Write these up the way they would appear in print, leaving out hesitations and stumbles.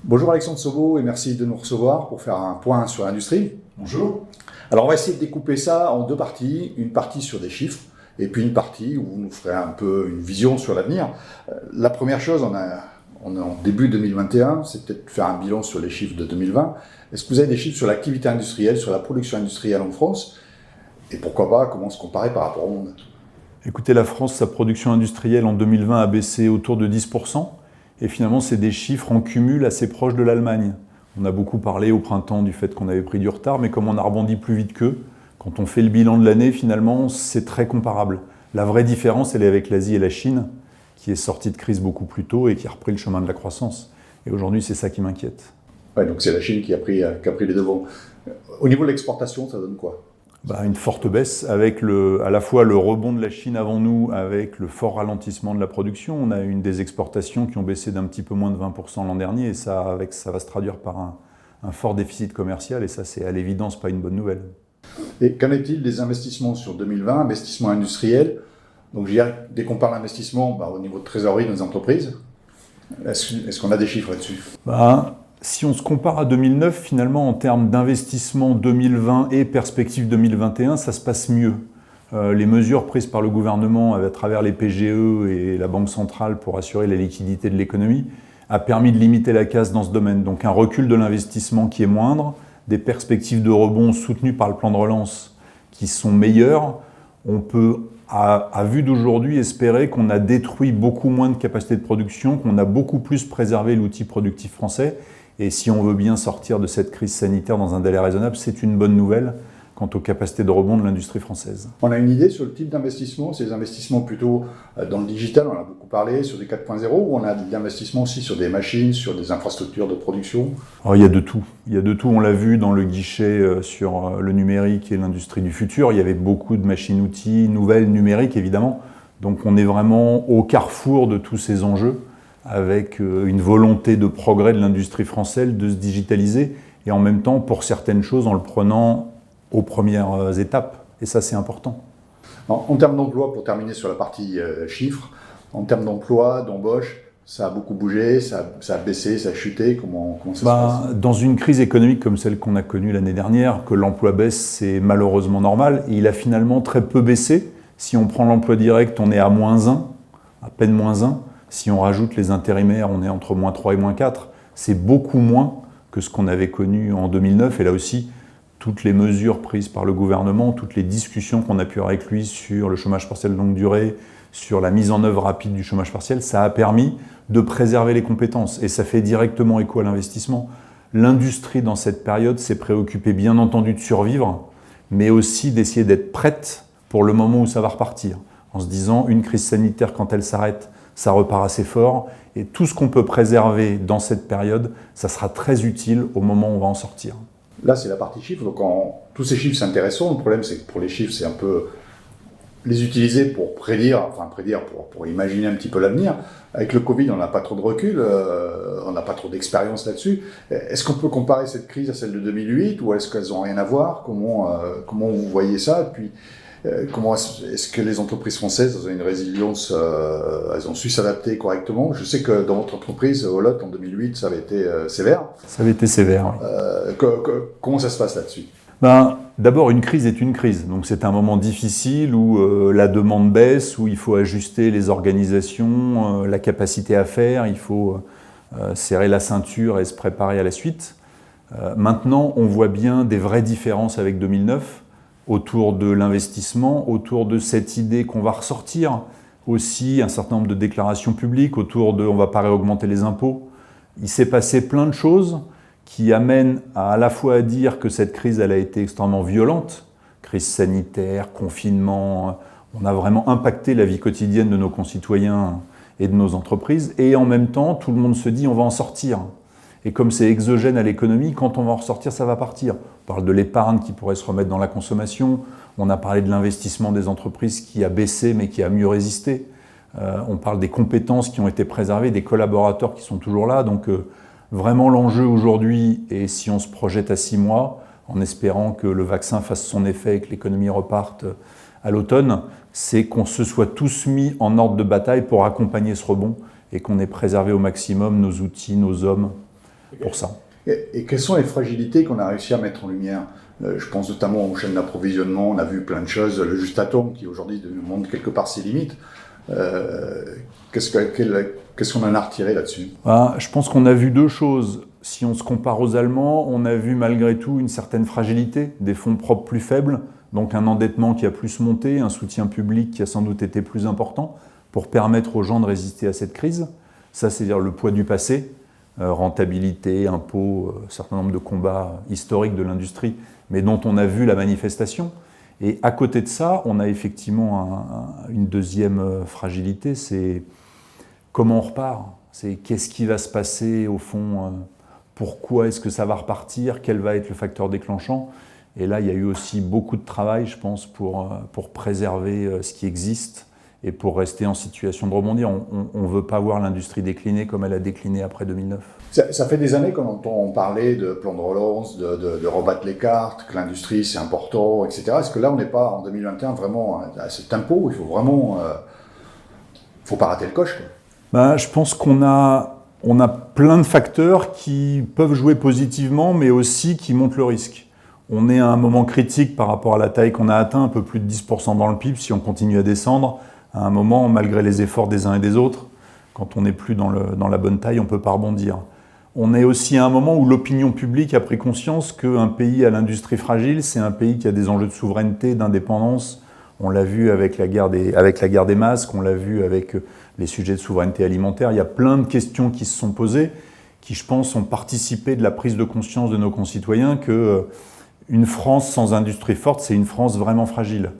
Bonjour Alexandre Sobo et merci de nous recevoir pour faire un point sur l'industrie. Bonjour. Alors on va essayer de découper ça en deux parties, une partie sur des chiffres et puis une partie où vous nous ferez un peu une vision sur l'avenir. La première chose, on est en début 2021, c'est peut-être faire un bilan sur les chiffres de 2020. Est-ce que vous avez des chiffres sur l'activité industrielle, sur la production industrielle en France? Et pourquoi pas, comment se comparer par rapport au monde? Écoutez, la France, sa production industrielle en 2020 a baissé autour de 10%. Et finalement, c'est des chiffres en cumul assez proches de l'Allemagne. On a beaucoup parlé au printemps du fait qu'on avait pris du retard, mais comme on a rebondi plus vite qu'eux, quand on fait le bilan de l'année, finalement, c'est très comparable. La vraie différence, elle est avec l'Asie et la Chine, qui est sortie de crise beaucoup plus tôt et qui a repris le chemin de la croissance. Et aujourd'hui, c'est ça qui m'inquiète. Ouais, donc c'est la Chine qui a pris les devants. Au niveau de l'exportation, ça donne quoi? Une forte baisse avec à la fois le rebond de la Chine avant nous, avec le fort ralentissement de la production. On a une des exportations qui ont baissé d'un petit peu moins de 20% l'an dernier et ça va se traduire par un fort déficit commercial et ça, c'est à l'évidence pas une bonne nouvelle. Et qu'en est-il des investissements sur 2020, investissements industriels? Donc je dirais, dès qu'on parle d'investissement, au niveau de trésorerie de nos entreprises, est-ce qu'on a des chiffres là-dessus? Si on se compare à 2009, finalement, en termes d'investissement 2020 et perspective 2021, ça se passe mieux. Les mesures prises par le gouvernement à travers les PGE et la Banque centrale pour assurer la liquidité de l'économie a permis de limiter la casse dans ce domaine. Donc un recul de l'investissement qui est moindre, des perspectives de rebond soutenues par le plan de relance qui sont meilleures. On peut, à vue d'aujourd'hui, espérer qu'on a détruit beaucoup moins de capacités de production, qu'on a beaucoup plus préservé l'outil productif français. Et si on veut bien sortir de cette crise sanitaire dans un délai raisonnable, c'est une bonne nouvelle quant aux capacités de rebond de l'industrie française. On a une idée sur le type d'investissement? C'est des investissements plutôt dans le digital, on en a beaucoup parlé, sur des 4.0, ou on a de l'investissement aussi sur des machines, sur des infrastructures de production? Alors, il y a de tout. Il y a de tout. On l'a vu dans le guichet sur le numérique et l'industrie du futur. Il y avait beaucoup de machines-outils nouvelles, numériques évidemment. Donc on est vraiment au carrefour de tous ces enjeux, avec une volonté de progrès de l'industrie française de se digitaliser et en même temps, pour certaines choses, en le prenant aux premières étapes. Et ça, c'est important. En termes d'emploi, pour terminer sur la partie chiffres, en termes d'emploi, d'embauche, ça a beaucoup bougé, ça a baissé, ça a chuté. Comment ça se passe? Dans une crise économique comme celle qu'on a connue l'année dernière, que l'emploi baisse, c'est malheureusement normal. Et il a finalement très peu baissé. Si on prend l'emploi direct, on est à -1, à peine -1. Si on rajoute les intérimaires, on est entre -3 et -4. C'est beaucoup moins que ce qu'on avait connu en 2009. Et là aussi, toutes les mesures prises par le gouvernement, toutes les discussions qu'on a pu avoir avec lui sur le chômage partiel de longue durée, sur la mise en œuvre rapide du chômage partiel, ça a permis de préserver les compétences. Et ça fait directement écho à l'investissement. L'industrie, dans cette période, s'est préoccupée bien entendu de survivre, mais aussi d'essayer d'être prête pour le moment où ça va repartir. En se disant, une crise sanitaire, quand elle s'arrête, ça repart assez fort. Et tout ce qu'on peut préserver dans cette période, ça sera très utile au moment où on va en sortir. Là, c'est la partie chiffres. Donc, tous ces chiffres, c'est intéressant. Le problème, c'est que pour les chiffres, c'est un peu les utiliser pour pour imaginer un petit peu l'avenir. Avec le Covid, on n'a pas trop de recul, on n'a pas trop d'expérience là-dessus. Est-ce qu'on peut comparer cette crise à celle de 2008 ou est-ce qu'elles n'ont rien à voir? Comment vous voyez ça? Et puis, comment est-ce que les entreprises françaises ont une résilience, elles ont su s'adapter correctement? Je sais que dans votre entreprise, Olotte, en 2008, ça avait été sévère. Ça avait été sévère, oui. Comment ça se passe là-dessus? D'abord, une crise est une crise. Donc c'est un moment difficile où la demande baisse, où il faut ajuster les organisations, la capacité à faire, il faut serrer la ceinture et se préparer à la suite. Maintenant, on voit bien des vraies différences avec 2009 autour de l'investissement, autour de cette idée qu'on va ressortir aussi un certain nombre de déclarations publiques, autour de on va pas réaugmenter les impôts. Il s'est passé plein de choses qui amènent à la fois à dire que cette crise elle a été extrêmement violente, crise sanitaire, confinement, on a vraiment impacté la vie quotidienne de nos concitoyens et de nos entreprises, et en même temps, tout le monde se dit on va en sortir. Et comme c'est exogène à l'économie, quand on va en ressortir, ça va partir. On parle de l'épargne qui pourrait se remettre dans la consommation, on a parlé de l'investissement des entreprises qui a baissé mais qui a mieux résisté, on parle des compétences qui ont été préservées, des collaborateurs qui sont toujours là, donc vraiment l'enjeu aujourd'hui, et si on se projette à 6 mois, en espérant que le vaccin fasse son effet et que l'économie reparte à l'automne, c'est qu'on se soit tous mis en ordre de bataille pour accompagner ce rebond et qu'on ait préservé au maximum nos outils, nos hommes pour ça. Et quelles sont les fragilités qu'on a réussi à mettre en lumière? Je pense notamment aux chaînes d'approvisionnement, on a vu plein de choses, le Juste-à-Tom qui aujourd'hui montre quelque part ses limites. Qu'est-ce qu'on en a retiré là-dessus? Je pense qu'on a vu deux choses. Si on se compare aux Allemands, on a vu malgré tout une certaine fragilité, des fonds propres plus faibles, donc un endettement qui a plus monté, un soutien public qui a sans doute été plus important pour permettre aux gens de résister à cette crise. Ça, c'est-à-dire le poids du passé, rentabilité, impôts, certain nombre de combats historiques de l'industrie, mais dont on a vu la manifestation. Et à côté de ça, on a effectivement une deuxième fragilité, c'est comment on repart. C'est qu'est-ce qui va se passer au fond, pourquoi est-ce que ça va repartir, quel va être le facteur déclenchant. Et là, il y a eu aussi beaucoup de travail, je pense, pour préserver ce qui existe et pour rester en situation de rebondir. On ne veut pas voir l'industrie décliner comme elle a décliné après 2009. Ça fait des années qu'on entend parler de plan de relance, de rebattre les cartes, que l'industrie c'est important, etc. Est-ce que là on n'est pas en 2021 vraiment à ce tempo où il faut vraiment, faut pas rater le coche, quoi. Je pense qu'on a plein de facteurs qui peuvent jouer positivement, mais aussi qui montent le risque. On est à un moment critique par rapport à la taille qu'on a atteint, un peu plus de 10% dans le PIB. Si on continue à descendre, à un moment, malgré les efforts des uns et des autres, quand on n'est plus dans la bonne taille, on ne peut pas rebondir. On est aussi à un moment où l'opinion publique a pris conscience qu'un pays à l'industrie fragile, c'est un pays qui a des enjeux de souveraineté, d'indépendance. On l'a vu avec la guerre des masques, on l'a vu avec les sujets de souveraineté alimentaire. Il y a plein de questions qui se sont posées, qui, je pense, ont participé de la prise de conscience de nos concitoyens qu'une France sans industrie forte, c'est une France vraiment fragile.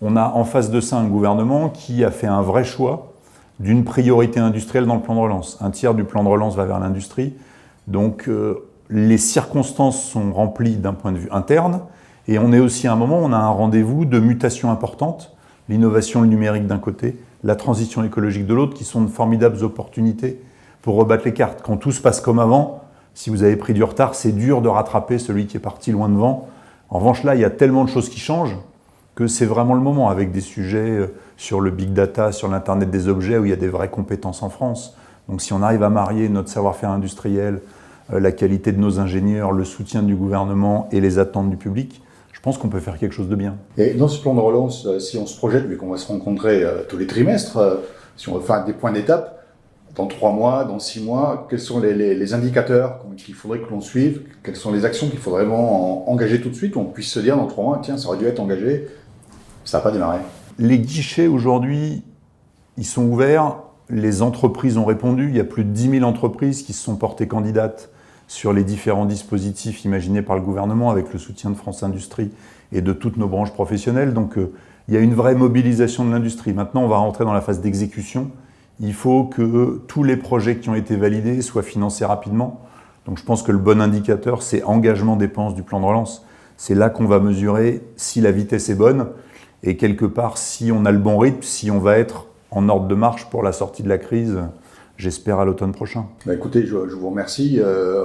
On a en face de ça un gouvernement qui a fait un vrai choix d'une priorité industrielle dans le plan de relance. Un tiers du plan de relance va vers l'industrie. Donc les circonstances sont remplies d'un point de vue interne. Et on est aussi à un moment où on a un rendez-vous de mutations importantes, l'innovation, le numérique d'un côté, la transition écologique de l'autre, qui sont de formidables opportunités pour rebattre les cartes. Quand tout se passe comme avant, si vous avez pris du retard, c'est dur de rattraper celui qui est parti loin devant. En revanche, là, il y a tellement de choses qui changent que c'est vraiment le moment, avec des sujets sur le big data, sur l'Internet des objets, où il y a des vraies compétences en France. Donc si on arrive à marier notre savoir-faire industriel, la qualité de nos ingénieurs, le soutien du gouvernement et les attentes du public, je pense qu'on peut faire quelque chose de bien. Et dans ce plan de relance, si on se projette, vu qu'on va se rencontrer tous les trimestres, si on veut faire des points d'étape, dans 3 mois, dans 6 mois, quels sont les indicateurs qu'il faudrait que l'on suive? Quelles sont les actions qu'il faudrait vraiment engager tout de suite, où on puisse se dire dans 3 mois, tiens, ça aurait dû être engagé, ça n'a pas démarré? Les guichets aujourd'hui, ils sont ouverts, les entreprises ont répondu, il y a plus de 10 000 entreprises qui se sont portées candidates sur les différents dispositifs imaginés par le gouvernement avec le soutien de France Industrie et de toutes nos branches professionnelles. Donc il y a une vraie mobilisation de l'industrie. Maintenant, on va rentrer dans la phase d'exécution. Il faut que tous les projets qui ont été validés soient financés rapidement. Donc je pense que le bon indicateur, c'est engagement dépenses du plan de relance. C'est là qu'on va mesurer si la vitesse est bonne et quelque part si on a le bon rythme, si on va être en ordre de marche pour la sortie de la crise, j'espère à l'automne prochain. Écoutez, je vous remercie.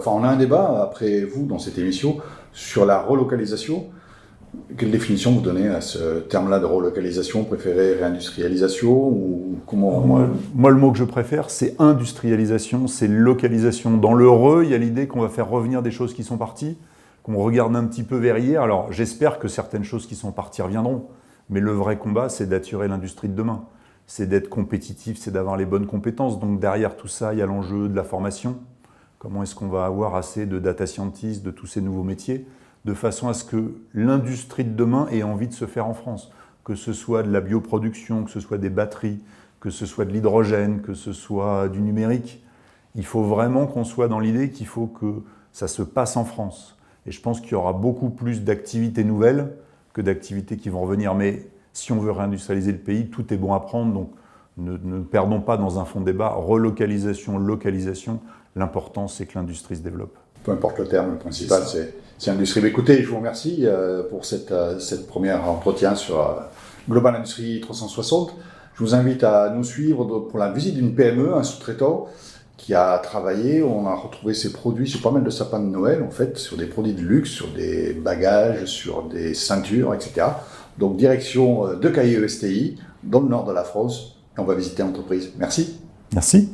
On a un débat après vous dans cette émission sur la relocalisation. Quelle définition vous donnez à ce terme-là de relocalisation? Préférez réindustrialisation ou comment? Moi, le mot que je préfère, c'est industrialisation, c'est localisation. Dans l'heureux, il y a l'idée qu'on va faire revenir des choses qui sont parties, qu'on regarde un petit peu vers hier. Alors, j'espère que certaines choses qui sont parties reviendront. Mais le vrai combat, c'est d'attirer l'industrie de demain. C'est d'être compétitif, c'est d'avoir les bonnes compétences. Donc derrière tout ça, il y a l'enjeu de la formation. Comment est-ce qu'on va avoir assez de data scientists, de tous ces nouveaux métiers, de façon à ce que l'industrie de demain ait envie de se faire en France. Que ce soit de la bioproduction, que ce soit des batteries, que ce soit de l'hydrogène, que ce soit du numérique. Il faut vraiment qu'on soit dans l'idée qu'il faut que ça se passe en France. Et je pense qu'il y aura beaucoup plus d'activités nouvelles que d'activités qui vont revenir. Mais si on veut réindustrialiser le pays, tout est bon à prendre. Donc ne perdons pas dans un fond de débat. Relocalisation, localisation, l'important c'est que l'industrie se développe. Peu importe le terme, le principal c'est l'industrie. Écoutez, je vous remercie pour cette première entretien sur Global Industrie 360. Je vous invite à nous suivre pour la visite d'une PME, un sous-traitant qui a travaillé. On a retrouvé ses produits sur pas mal de sapins de Noël, en fait, sur des produits de luxe, sur des bagages, sur des ceintures, etc. Donc, direction de KIE STI, dans le nord de la France. On va visiter l'entreprise. Merci. Merci.